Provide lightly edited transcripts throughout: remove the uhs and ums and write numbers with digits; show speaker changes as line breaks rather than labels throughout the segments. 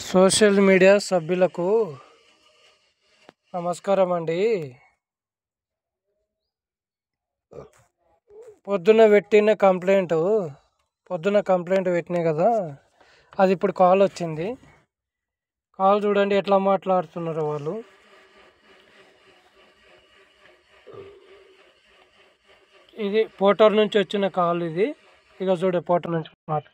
Social media సభ్యులకు నమస్కారం అండి. పొద్దున కంప్లైంట్ పెట్టినా కదా, అది ఇప్పుడు కాల్ వచ్చింది. కాల్ చూడండి ఎట్లా మాట్లాడుతున్నారు వాళ్ళు. ఇది పోటర్ నుంచి వచ్చిన కాల్ ఇది. ఇక చూడే పోటర్ నుంచి మాట.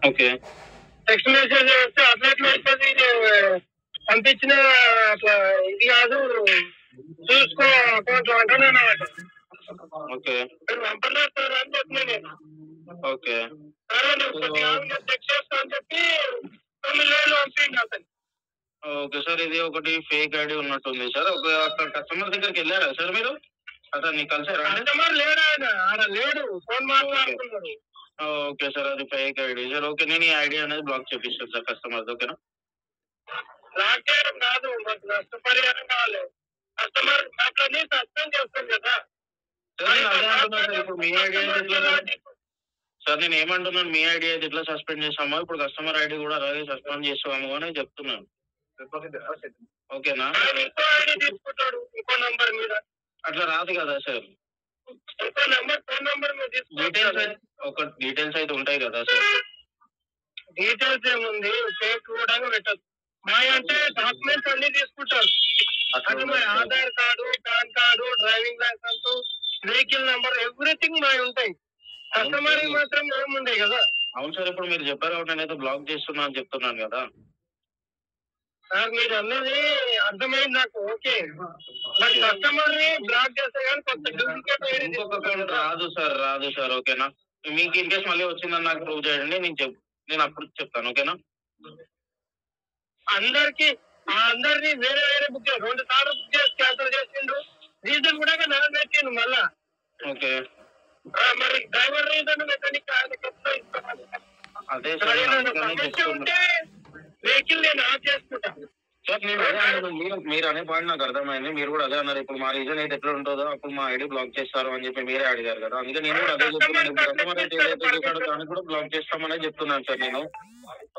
ఓకే, టెక్స్ట్ మెసేజ్ చేస్తే అట్లా ఎట్లా వస్తుంది? పంపించిన అట్లా ఇది కాదు, చూసుకో అకౌంట్ అంటున్నా. ఓకే, పంపలేదు అని చెప్పిన నేను. ఓకే, చెక్ చేస్తా అని చెప్పి 9,000 పంపింది అతను. ఓకే సార్, ఇది ఒకటి ఫేక్ ఐడి ఉన్నట్టుంది సార్. ఒక కస్టమర్ దగ్గరికి వెళ్ళారా సార్ మీరు? అతన్ని కలిసారా? కస్టమర్ లేడు, ఆయన ఆడ లేడు, ఫోన్ మాట్లాడుతున్నాడు. ఓకే సార్, అది ఫేక్ ఐడి సార్. ఓకే, నేను ఈ ఐడి అనేది బ్లాక్ చేపిస్తాను సార్ కస్టమర్. ఓకేనా? బ్లాక్ చేయడం కాదు, మాకు నష్టపరిహారం కావాలి. కస్టమర్ అట్లని సస్పెండ్ చేస్తాను కదా సార్. నేను అదే అంటున్నాను సార్. ఇప్పుడు మీ ఐడి సార్, నేను ఏమంటున్నాను, మీ ఐడి అయితే ఇట్లా సస్పెండ్ చేస్తామో, ఇప్పుడు కస్టమర్ ఐడి కూడా అలాగే సస్పెండ్ చేస్తాము అని చెప్తున్నాను. ఓకేనా? ఇంకో ఐడి తీసుకుంటాడు, ఇంకో నంబర్ మీద. అట్లా రాదు కదా సార్. ఇంకో నంబర్, ఫోన్ నంబర్ మీద డీటెయిల్స్ అయితే ఉంటాయి కదా సార్. డీటెయిల్స్ ఏముంది, ఫేక్ కూడా పెట్టదు. మా అంటే డాక్యుమెంట్స్ అన్ని తీసుకుంటారు. అంటే మా Aadhaar card, PAN card, driving licence, vehicle number, everything మా ఉంటాయి. కస్టమర్ మాత్రం ఏముండే కదా. అవును సార్, ఇప్పుడు మీరు చెప్పారు కాబట్టి నేనైతే బ్లాక్ చేస్తున్నా అని చెప్తున్నాను కదా సార్. మీరు అన్నది అర్థమైంది నాకు, ఓకే. బట్ కస్టమర్ ని బ్లాక్ చేస్తే కానీ కొత్త డూప్లికేట్ ఇంకొక అకౌంట్ రాదు సార్. ఓకేనా? మీకు ఇన్ కేసు మళ్ళీ వచ్చిందని నాకు ప్రూవ్ చేయండి, నేను అప్పుడు చెప్తాను. ఓకేనా? అందరినీ వేరే వేరే బుక్ చేసి 2 సార్లు బుక్ చేసి క్యాన్సిల్ చేసిండు. రీజన్ కూడా నాకు పెట్టిండు మళ్ళా. ఓకే, మరి డ్రైవర్ రీజన్ మెకానిక్ అదే ఉంటే వెహికల్ నేను ఆఫ్ చేసుకుంటాను సార్. నేను అదే అన్నాను, మీరు అనే పాయింట్ నాకు అర్థమైంది. మీరు కూడా అదే అన్నారు. ఇప్పుడు మా రీజన్ అయితే ఎట్లా ఉంటుందో అప్పుడు మా ఐడి బ్లాక్ చేస్తారు అని చెప్పి మీరే అడిగారు కదా. అందుకే నేను కూడా అదే చెప్తున్నాను. కస్టమర్ అయితే ఏదైతే చేశాడో దాన్ని కూడా బ్లాక్ చేస్తామనే చెప్తున్నాను సార్ నేను.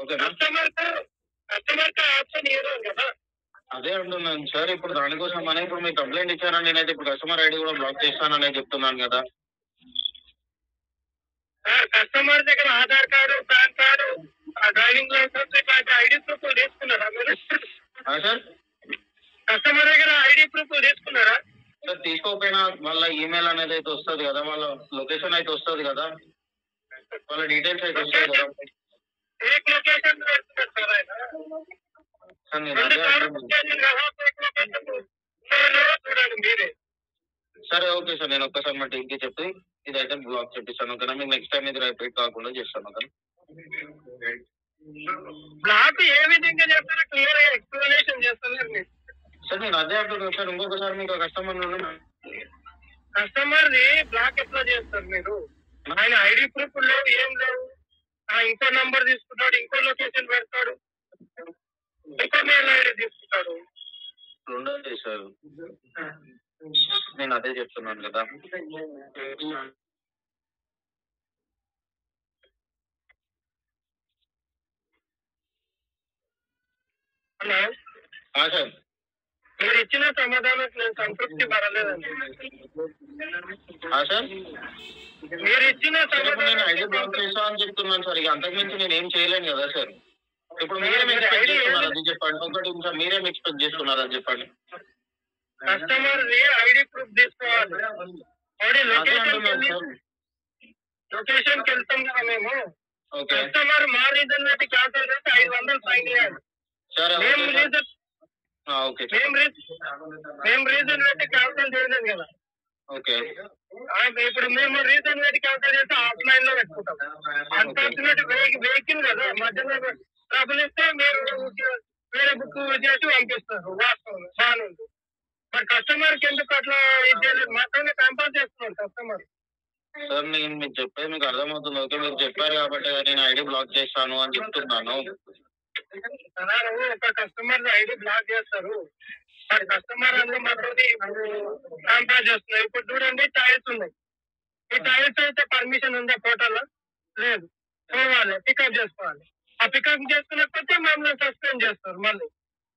ఓకేనా? అదే అంటున్నాను సార్. ఇప్పుడు దానికోసం అనే ఇప్పుడు మీరు కంప్లైంట్ ఇచ్చారని నేనైతే ఇప్పుడు కస్టమర్ ఐడి కూడా బ్లాక్ చేస్తాననే చెప్తున్నాను కదా. కస్టమర్ దగ్గర Aadhaar card, PAN card, driving licence ఇట్లాంటి ఐడి ప్రూఫ్ తీసుకున్నారా మీరు? సార్, కస్టమర్ దగ్గర ఐడి ప్రూఫ్ తీసుకున్నారా సార్? తీసుకోకపోయినా వాళ్ళ ఈమెయిల్ అనేది అయితే వస్తుంది కదా, వాళ్ళ లొకేషన్ అయితే వస్తుంది కదా, వాళ్ళ డీటెయిల్స్ అయితే వస్తాయి కదా. సరే, ఓకే సార్. నేను ఒక్కసారి మా టీంకి చెప్పి ఇదైతే బ్లాక్ చేపిస్తాను. ఓకేనా? మీకు నెక్స్ట్ టైం ఇది రిపీట్ కాకుండా చేస్తాను. ఓకే, బ్లాక్ ఏ విధంగా చెప్తారో క్లియర్ గా ఎక్స్ప్లెనేషన్ చేస్తాను సార్. నేను అదే అంటున్నాను సార్. ఇంకొకసారి మీకు కస్టమర్ కస్టమర్ ని బ్లాక్ ఎట్లా చేస్తారు మీరు? ఆయన ఐడి ప్రూఫ్ లేవు, ఏం లేవు. ఇంకో నంబర్ తీసుకుంటాడు, ఇంకో లొకేషన్ పెడతాడు, ఇంకో మెయిల్ ఐడి తీసుకుంటాడు.
ఉండదు సార్, నేను అదే చెప్తున్నాను కదా.
హలో
సార్,
మీరు ఇచ్చిన సమాధానం నేను సంతృప్తి పడలేదండి.
సార్
మీరు ఇచ్చిన
నేను ఐడి బ్లాక్ చేసా అని చెప్తున్నాను సార్. ఇక అంతకుమించి నేను ఏం చేయలేను కదా సార్. ఇప్పుడు మీరేం ఎక్స్పెక్ట్ చేస్తున్నారు అది చెప్పండి. ఒకటి ఇంకా మీరేం ఎక్స్పెక్ట్ చేస్తున్నారు అది చెప్పండి.
కస్టమర్ ఐడి ప్రూఫ్ తీసుకోవాలి. లొకేషన్ కి వెళ్తాం కదా మేము. కస్టమర్ మా రీజన్ బట్టి క్యాన్సల్ చేస్తే 500 ఫైన్ చేయాలి. మేము రీజన్ బట్టి క్యాన్సల్ చేయలేదు కదా. ఇప్పుడు మేము రీజన్ బట్టి క్యాన్సల్ చేస్తే ఆఫ్లైన్ లో పెట్టుకుంటాం. అన్ఫార్చునేట్ వెహికల్ కదా, మధ్యలో ట్రబుల్ ఇస్తే మీరు వేరే బుక్ చేసి పంపిస్తారు. వాస్తవం బాగానే ఉంది. మరి కస్టమర్ కి ఎందుకు అట్లా ఇది మాత్రమే కంపేర్ చేస్తున్నాం కస్టమర్.
సార్ నేను మీకు చెప్పేది మీకు అర్థమవుతుంది. ఓకే, మీరు చెప్పారు కాబట్టి నేను ఐడి బ్లాక్ చేస్తాను అని చెప్తున్నాను.
ఒక కస్టమర్ ఐడి బ్లాక్ చేస్తారు, మరి కస్టమర్ అందరూ మాత్రం కంపేర్ చేస్తున్నారు. ఇప్పుడు చూడండి టైల్స్ ఉన్నాయి. ఈ టైల్స్ అయితే పర్మిషన్ ఉందా పోర్టల్లో? లేదు. పోవాలి, పికప్ చేసుకోవాలి. ఆ పికప్ చేసుకున్నకపోతే మమ్మల్ని సస్పెండ్ చేస్తారు. మళ్ళీ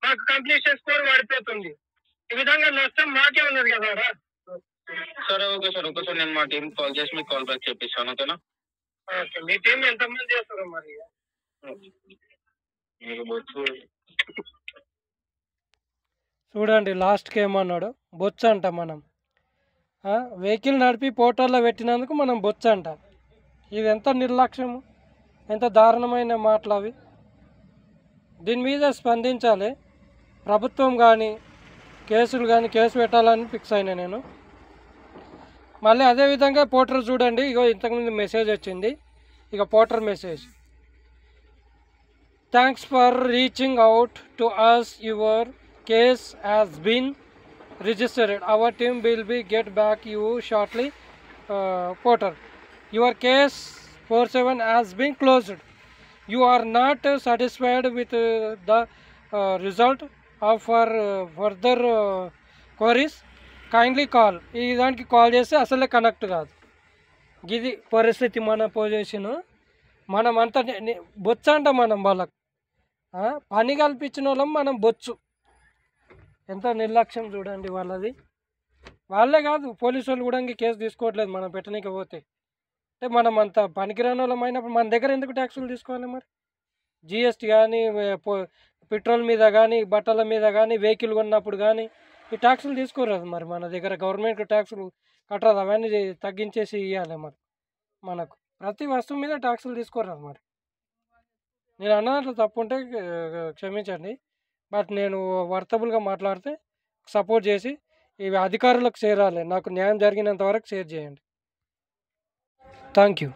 మాకు కంప్లీషన్ స్కోర్ పడిపోతుంది. ఈ విధంగా నష్టం మాకే ఉన్నది కదా.
సరే ఓకే సార్, ఒకసారి నేను మా టీం కాల్ చేసి మీకు కాల్ బ్యాక్ చేపిస్తాను. ఓకేనా?
ఓకే, మీ టీం ఎంతమంది చేస్తారు మరి?
చూడండి లాస్ట్కి ఏమన్నాడు, బొచ్చు అంట. మనం వెహికల్ నడిపి పోర్టల్లో పెట్టినందుకు మనం బొచ్చు అంట. ఇది ఎంత నిర్లక్ష్యము, ఎంత దారుణమైన మాటలు అవి. దీని మీద స్పందించాలి ప్రభుత్వం కానీ, కేసులు కానీ, కేసు పెట్టాలని ఫిక్స్ అయినా నేను. మళ్ళీ అదేవిధంగా పోర్టర్ చూడండి, ఇగో ఇంతకుముందు మెసేజ్ వచ్చింది. ఇక Porter message, thanks for reaching out to us, your case has been registered, our team will be get back you shortly. Porter, your case 47 has been closed. You are not satisfied with the result of further queries, kindly call. ఈ దానికి call చేస్తే అసలే connect కాదు. ఇది పరిస్థితి, మన position. మనం అంతా బొచ్చు అంట. మనం వాళ్ళకు పని కల్పించిన వాళ్ళం మనం బొచ్చు. ఎంత నిర్లక్ష్యం చూడండి వాళ్ళది. వాళ్ళే కాదు, పోలీసు వాళ్ళు కూడా ఇంక కేసు తీసుకోవట్లేదు మనం పెట్టనీకి పోతే. అంటే మనం అంత పనికిరాని వాళ్ళం అయినప్పుడు మన దగ్గర ఎందుకు ట్యాక్సులు తీసుకోవాలి? మరి జిఎస్టీ కానీ, పెట్రోల్ మీద కానీ, బట్టల మీద కానీ, వెహికల్ కొన్నప్పుడు కానీ ఈ ట్యాక్సులు తీసుకోరాదు. మరి మన దగ్గర గవర్నమెంట్ ట్యాక్సులు కట్టరాదు, అవన్నీ తగ్గించేసి ఇవ్వాలి. మరి మనకు ప్రతి వస్తువు మీద ట్యాక్సులు తీసుకోరాదు. మరి నేను అన్నట్లు తప్పు ఉంటే క్షమించండి. బట్ నేను వర్తబుల్గా మాట్లాడితే సపోర్ట్ చేసి ఇవి అధికారులకు చేరాలి. నాకు న్యాయం జరిగినంత వరకు షేర్ చేయండి. Thank you.